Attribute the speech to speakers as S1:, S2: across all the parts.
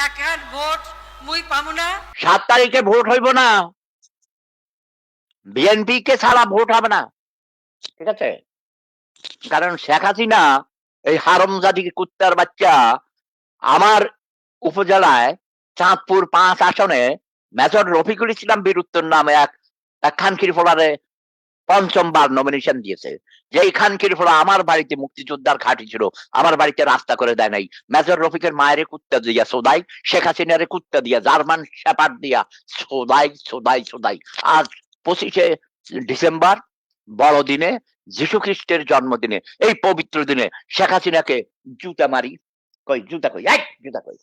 S1: একার ভোট মুই পামু না।
S2: 7 তারিখে ভোট হইব না, বিএনপি কে ছাড়া ভোট হবে না, ঠিক আছে? কারণ শেখ হাসিনা এই হারামজাদি কুত্তার বাচ্চা আমার উপজেলায় চাঁদপুর 5 আসনে মেজর রফিকুল ইসলাম বীরুত্তর নামে এক খানকির ফোলারে 5ম বার নমিনেশন দিয়েছে। যেই খানকির ফোলা আমার বাড়িতে মুক্তিযোদ্ধার ঘাঁটি ছিল, আমার বাড়িতে রাস্তা করে দেয় নাই। মেজর রফিকের মায়ের কুত্তা দিয়া সোদাই, শেখ হাসিনার কুত্তা দিয়া, জার্মান শেপার্ড দিয়া সোদাই সোদাই সোদাই। আজ 25শে ডিসেম্বর বড়দিনে, যীশু খ্রিস্টের জন্মদিনে, এই পবিত্র দিনে শেখ হাসিনাকে জুতা মারি। কই জুতা কই, এই জুতা কই?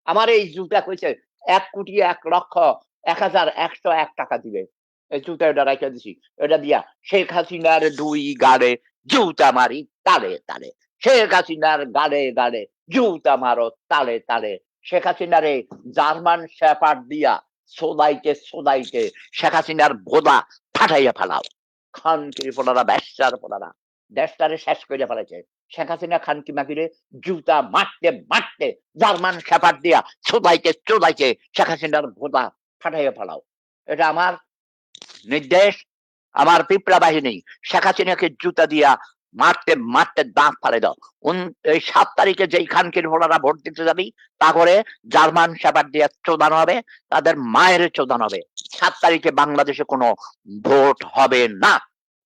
S2: আমার এই জুতা কইছে 1,01,01,101 টাকা দিবে। এই জুতা এটা রাইখা দিছি, এটা দিয়া শেখ হাসিনার 2 গাড়ে জুতা মারি তালে তালে। শেখ হাসিনার গাড়ে গাড়ে জুতা মারো তালে তালে। শেখ হাসিনারে জার্মান শেপার্ড দিয়া সোদাইতে সোদাইতে শেখ হাসিনার ভোদা ফাটাইয়া ফেলাও। খানকির পোলারা, বেশ্যার পোলারা দেশটারে শেষ করে ফেলেছে। শেখ হাসিনা খানকি মাগিরে জুতা মারতে মারতে জার্মান শেপার্ড দিয়া চোদাইতে চোদাইতে শেখ হাসিনার ভোদা ফাটাইয়া ফেলাও। এটা আমার নির্দেশ, আমার পিঁপড়া বাহিনী। শেখ হাসিনাকে জুতা দিয়া মারতে মারতে দাঁত ফালে দাও। এই 7 তারিখে যেই খানকির ভোলারা ভোট দিতে যাবি, তা করে জার্মান শেপার্ড দিয়ে চোদানো হবে, তাদের মায়ের চোদানো হবে। 7 তারিখে বাংলাদেশে কোনো ভোট হবে না।